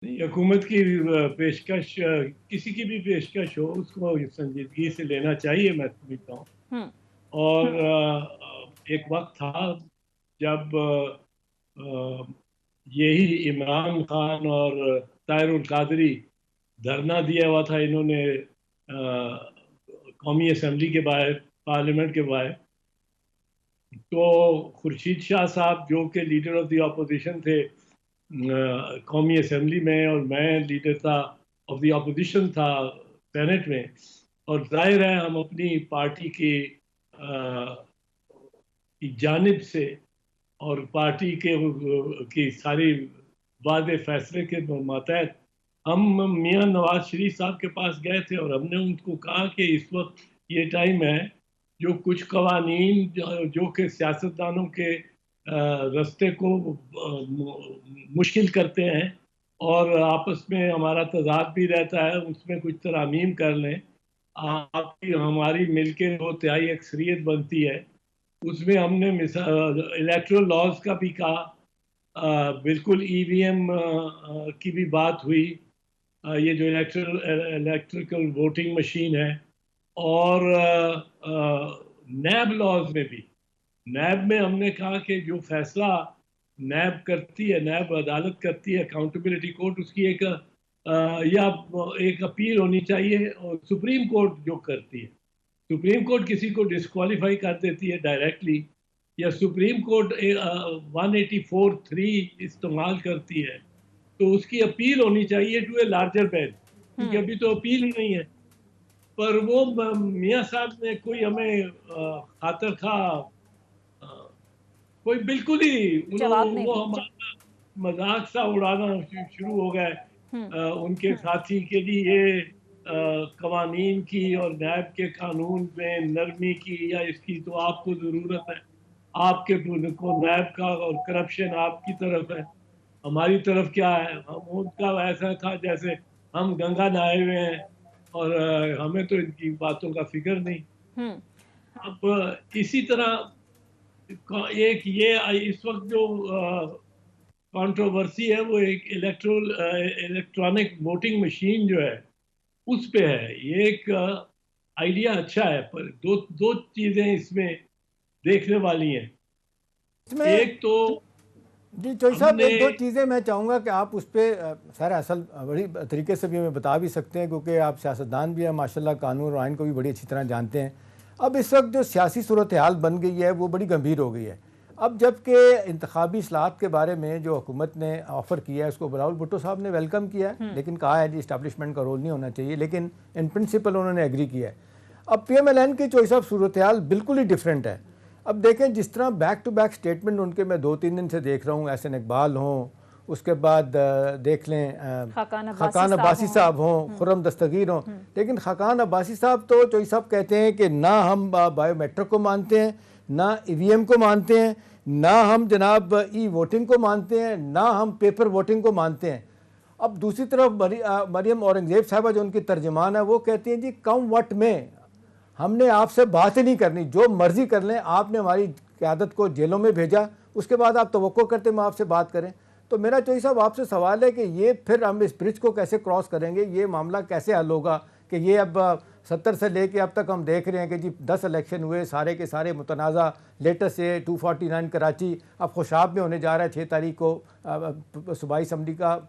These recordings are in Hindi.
नहीं, हुकूमत की पेशकश, किसी की भी पेशकश हो उसको संजीदगी से लेना चाहिए, मैं समझता हूँ। हम्म। और एक वक्त था जब यही इमरान खान और ताहिरुल कादरी धरना दिया हुआ था इन्होंने कौमी असम्बली के बाहर, पार्लियामेंट के बाहर। तो खुर्शीद शाह साहब जो कि लीडर ऑफ द अपोजिशन थे कौमी असम्बली में, और मैं लीडर था ऑफ द अपोजिशन था सेनेट में। और जाहिर है हम अपनी पार्टी की जानिब से और पार्टी के की सारी वादे फैसले के मातहत हम मियां नवाज शरीफ साहब के पास गए थे, और हमने उनको कहा कि इस वक्त ये टाइम है, जो कुछ कवानीन जो कि सियासतदानों के रास्ते को मुश्किल करते हैं और आपस में हमारा तजाद भी रहता है, उसमें कुछ तरामीम कर लें। आपकी हमारी मिलकर वो तिहाई अक्सरियत बनती है। उसमें हमने इलेक्ट्रल लॉज का भी कहा, बिल्कुल ईवीएम की भी बात हुई, ये जो इलेक्ट्रिकल वोटिंग मशीन है। और नैब लॉज में भी, नैब में हमने कहा कि जो फैसला नैब करती है, नैब अदालत करती है, अकाउंटेबिलिटी कोर्ट, उसकी एक या एक अपील होनी चाहिए, और सुप्रीम कोर्ट जो करती है, सुप्रीम कोर्ट किसी को डिस्क्वालीफाई कर देती है डायरेक्टली, या सुप्रीम कोर्ट 184(3) इस्तेमाल करती है, तो उसकी अपील होनी चाहिए टू ए लार्जर बेंच, क्योंकि हम्म। अभी तो अपील ही नहीं है। पर वो मियाँ साहब ने कोई हमें खातर खा, कोई बिल्कुल ही जवाब नहीं वो दी। हमारा मजाक सा उड़ाना शुरू हो गए। हम्म। उनके साथी के लिए कवानीन की और नैब के कानून में नरमी की या इसकी तो आपको जरूरत है, आपके को नैब का और करप्शन आपकी तरफ है, हमारी तरफ क्या है। हम उनका ऐसा था जैसे हम गंगा नहाए हुए हैं, और हमें तो इनकी बातों का फिक्र नहीं। हम्म। अब इसी तरह एक ये इस वक्त जो कंट्रोवर्सी है, वो एक इलेक्ट्रॉनिक वोटिंग मशीन जो है उस पे है। ये एक आइडिया अच्छा है, पर दो दो चीजें इसमें देखने वाली हैं। इसमें एक तो जी चौधरी साहब, हमने एक दो चीज़ें मैं चाहूँगा कि आप उस पर सर असल बड़ी तरीके से भी हमें बता भी सकते हैं, क्योंकि आप सियासतदान भी हैं माशाल्लाह, कानून और आइन को भी बड़ी अच्छी तरह जानते हैं। अब इस वक्त जो सियासी सूरत हाल बन गई है वो बड़ी गंभीर हो गई है। अब जबकि इंतखाबी इस्लाहत के बारे में जो हुकूमत ने ऑफ़र किया है उसको बिलावल भुट्टो साहब ने वेलकम किया है, लेकिन कहा है जी इस्टेब्लिशमेंट का रोल नहीं होना चाहिए, लेकिन इन प्रिंसिपल उन्होंने एग्री किया है। अब PMLN की चॉइस ऑफ सूरत हाल बिल्कुल ही डिफरेंट है। अब देखें जिस तरह बैक टू बैक स्टेटमेंट उनके मैं 2-3 दिन से देख रहा हूँ, एहसन इकबाल हों, उसके बाद देख लें खाकान अब्बासी साहब हों, खुर्रम दस्तगीर हों। लेकिन खाकान अब्बासी साहब तो चौधरी साहब कहते हैं कि ना हम बायोमेट्रिक को मानते हैं, ना EVM को मानते हैं, ना हम जनाब वोटिंग को मानते हैं, ना हम पेपर वोटिंग को मानते हैं। अब दूसरी तरफ मरियम औरंगजेब साहबा जो उनकी तर्जमान है वो कहती हैं जी कम वट में हमने आपसे बात ही नहीं करनी, जो मर्जी कर लें, आपने हमारी क़यादत को जेलों में भेजा, उसके बाद आप तवक्को करते हम आपसे बात करें। तो मेरा चौधरी साहब आपसे सवाल है कि ये फिर हम इस ब्रिज को कैसे क्रॉस करेंगे, ये मामला कैसे हल होगा कि ये अब 70 से लेके अब तक हम देख रहे हैं कि जी 10 इलेक्शन हुए, सारे के सारे मुतनाज़ा, लेटेस्ट से 249 कराची, अब खुशाब में होने जा रहा है 6 तारीख को सूबाई असम्बली का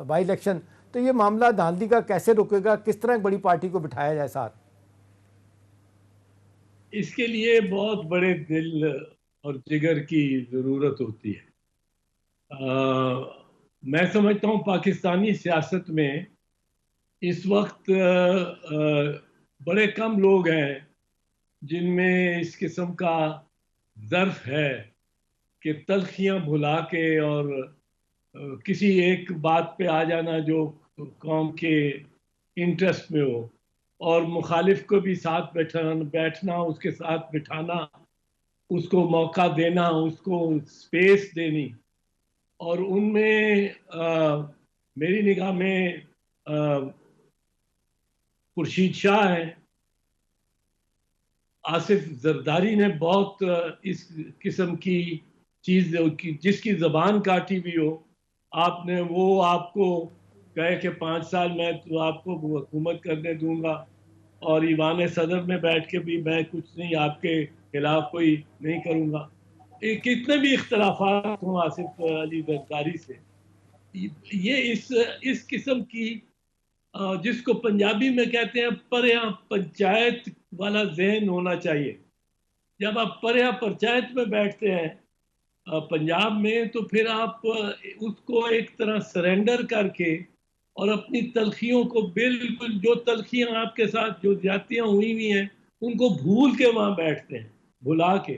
बाई इलेक्शन। तो ये मामला धांधली का कैसे रुकेगा, किस तरह एक बड़ी पार्टी को बिठाया जाए साथ? इसके लिए बहुत बड़े दिल और जिगर की जरूरत होती है। मैं समझता हूँ पाकिस्तानी सियासत में इस वक्त बड़े कम लोग हैं जिनमें इस किस्म का ज़र्फ है कि तलखियां भुला के और किसी एक बात पे आ जाना जो कौम के इंटरेस्ट में हो, और मुखालिफ को भी साथ बैठना, उसके साथ बिठाना, उसको मौका देना, उसको स्पेस देनी। और उनमें मेरी निगाह में खुर्शीद शाह हैं, आसिफ जरदारी ने बहुत इस किस्म की चीज जिसकी जबान काटी हुई हो, आपने वो आपको कहे कि 5 साल मैं तो आपको हुकूमत करने दूंगा, और ईवान सदर में बैठ के भी मैं कुछ नहीं आपके खिलाफ कोई नहीं करूंगा। कितने भी इख्तलाफात हों आसिफ अली जरदारी से, ये इस किस्म की जिसको पंजाबी में कहते हैं परया पंचायत वाला जहन होना चाहिए। जब आप परया पंचायत में बैठते हैं पंजाब में, तो फिर आप उसको एक तरह सरेंडर करके और अपनी तलखियों को, बिल्कुल जो तलखियां आपके साथ जो ज्यादतियां हुई हैं उनको भूल के वहां बैठते हैं, भुला के।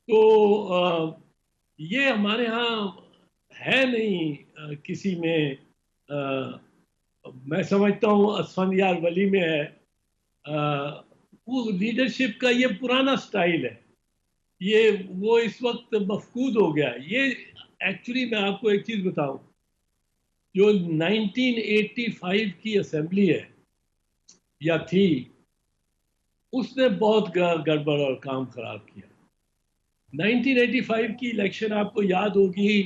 तो ये हमारे यहाँ है नहीं किसी में। मैं समझता हूँ असफंदियार वली में है। वो लीडरशिप का ये पुराना स्टाइल है, ये वो इस वक्त मफकूद हो गया। ये एक्चुअली मैं आपको एक चीज बताऊं, जो 1985 की असेंबली है या थी, उसने बहुत गड़बड़ और काम खराब किया। 1985 की इलेक्शन आपको याद होगी,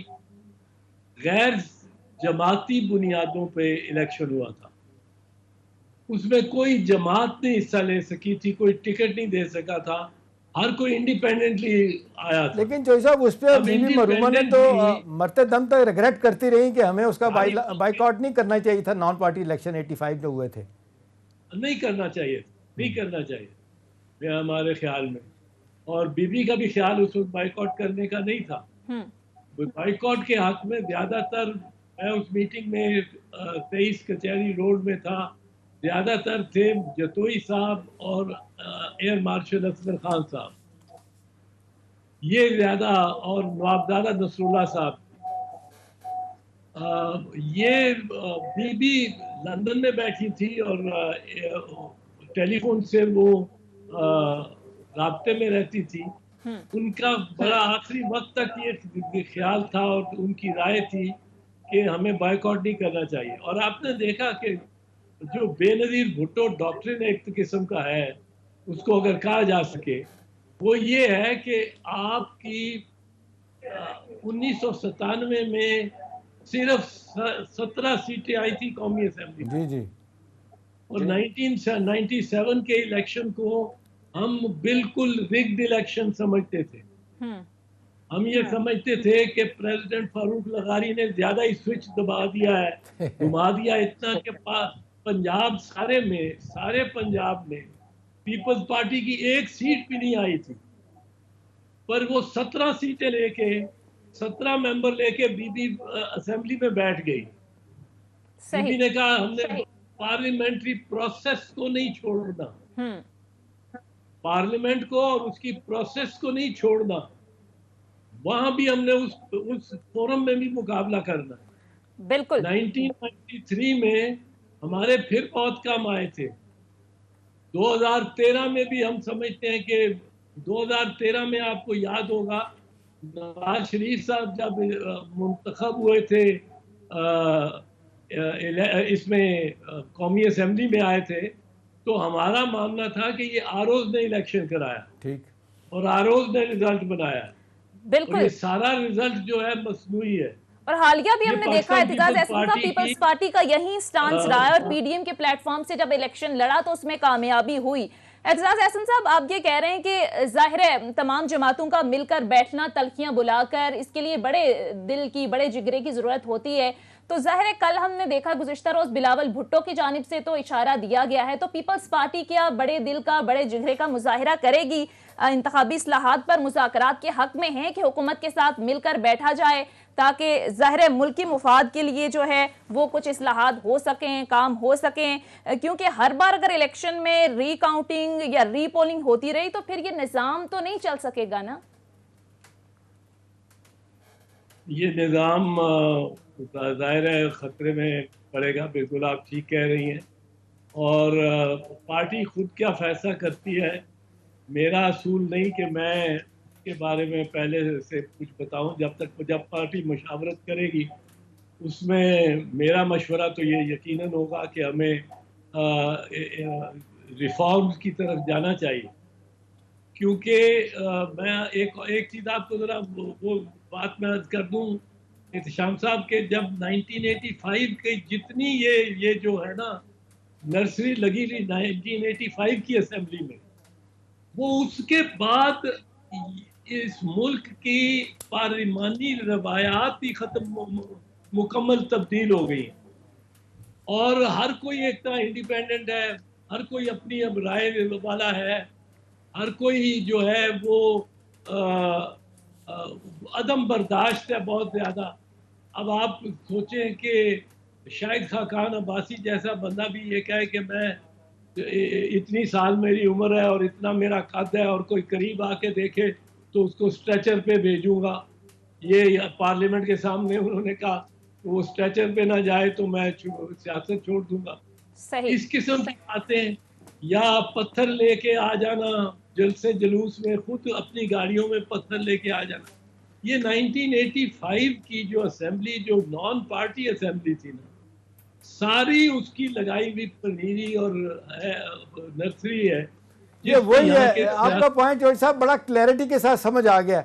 गैर जमाती बुनियादों पे इलेक्शन हुआ था। उसमें कोई जमात नहीं हिस्सा ले सकी थी, कोई टिकट नहीं दे सका था, हर कोई इंडिपेंडेंटली आया था। लेकिन जोई साहब, उस पर बीबी मरूमा ने तो मरते दम तक रिग्रेट करती रही कि हमें उसका बाइकआउट नहीं करना चाहिए था। नॉन पार्टी इलेक्शन 85 में हुए थे, नहीं करना चाहिए, नहीं करना चाहिए हमारे ख्याल में। और बीबी का भी ख्याल उस वक्त बाइकआउट करने का नहीं था। बाइकआउट के हक में ज्यादातर, मैं उस मीटिंग में 23 कचहरी रोड में था, ज्यादातर थे जतोई साहब और एयर मार्शल असगर खान साहब, ये ज्यादा, और नवाबजादा नसरुल्लाह साहब। ये बीबी लंदन में बैठी थी और टेलीफोन से वो राब्ते में रहती थी। उनका बड़ा आखिरी वक्त तक ये ख्याल था और उनकी राय थी कि हमें बाइकआउट नहीं करना चाहिए। और आपने देखा कि जो बेनजीर भुट्टो डॉक्ट्रिन एक किस्म का है, उसको अगर कहा जा सके, वो ये है कि आपकी 1997 में सिर्फ 17 सीटें आई थी कौमी असेंबली जी जी, और 1997 के इलेक्शन को हम बिल्कुल रिग्ड इलेक्शन समझते थे। हम ये समझते थे कि प्रेसिडेंट फारूक लगारी ने ज्यादा ही स्विच दबा दिया है, घुमा दिया इतना कि पंजाब सारे पंजाब में पीपल्स पार्टी की एक सीट भी नहीं आई थी, पर वो 17 सीटें लेके, 17 मेंबर लेके बीबी असेंबली में बैठ गई। बीबी ने कहा हमने पार्लियामेंट्री प्रोसेस को नहीं छोड़ना, पार्लियामेंट को और उसकी प्रोसेस को नहीं छोड़ना, वहां भी हमने उस फोरम में भी मुकाबला करना। बिल्कुल 1993 में हमारे फिर बहुत कम आए थे। 2013 में भी हम समझते हैं कि 2013 में आपको याद होगा, नवाज शरीफ साहब जब मुंतखब हुए थे, इसमें कौमी असेंबली में आए थे, तो हमारा मानना था कि ये आरोज ने इलेक्शन कराया, ठीक, और आरोज ने रिजल्ट बनाया। बिल्कुल, ये सारा रिजल्ट जो है मसनूई है। और हालिया भी हमने देखा एहतजाज अहसन का पीपल्स पार्टी का यही स्टांस रहा है, और पीडीएम के प्लेटफॉर्म से जब इलेक्शन लड़ा तो उसमें कामयाबी हुई। एहतजाज अहसन साहब, आप ये कह रहे हैं कि जाहिर है तमाम जमातों का मिलकर बैठना, तलखियां बुलाकर, इसके लिए बड़े दिल की, बड़े जिगरे की जरूरत होती है। तो जाहिर है कल हमने देखा गुज़िश्ता रोज बिलावल भुट्टो की जानिब से तो इशारा दिया गया है, तो पीपल्स पार्टी क्या बड़े दिल का, बड़े जिगरे का मुजाहिरा करेगी? इंतखाबी इस्लाहात पर मुज़ाकरात के हक में है कि हुकूमत के साथ मिलकर बैठा जाए, ताकि ज़ाहिर मुल्की मुफाद के लिए जो है वो कुछ इस्लाहात हो सकें, काम हो सकें। क्योंकि हर बार अगर इलेक्शन में रीकाउंटिंग या रीपोलिंग होती रही तो फिर ये निज़ाम तो नहीं चल सकेगा ना। ये निज़ाम ज़ाहिर है ख़तरे में पड़ेगा, बिल्कुल आप ठीक कह रही हैं। और पार्टी खुद क्या फैसला करती है, मेरा असूल नहीं कि मैं के बारे में पहले से कुछ बताऊं। जब पार्टी मशावरत करेगी उसमें मेरा मशवरा तो ये यकीनन होगा कि हमें रिफॉर्म्स की तरफ जाना चाहिए। क्योंकि मैं एक चीज़ आपको ज़रा वो बात मैं अर्ज कर दूं एहतशाम साहब के जब 1985 के जितनी ये जो है ना नर्सरी लगी थी 1985 की असेंबली में, वो उसके बाद इस मुल्क की पार्लिमानी रवायात ही मुकम्मल तब्दील हो गई और हर कोई एक तरह इंडिपेंडेंट है, हर कोई अपनी अब राय वाला है, हर कोई जो है वो अदम बर्दाश्त है बहुत ज़्यादा। अब आप सोचें कि शाहिद खान अब्बासी जैसा बंदा भी ये कहे कि मैं इतनी साल मेरी उम्र है और इतना मेरा कद है और कोई करीब आके देखे तो उसको स्ट्रेचर पे भेजूंगा, ये पार्लियामेंट के सामने उन्होंने कहा, वो स्ट्रेचर पे ना जाए तो मैं सियासत छोड़ दूंगा। इस किस्म की बातें, या पत्थर लेके आ जाना जलसे जुलूस में, खुद अपनी गाड़ियों में पत्थर लेके आ जाना, ये 1985 की जो असेंबली, जो नॉन पार्टी असेंबली थी ना, सारी उसकी लगाई हुई पनीरी और नर्सरी है। ये वही है, आपका पॉइंट जॉर्ज साहब बड़ा क्लैरिटी के साथ समझ आ गया।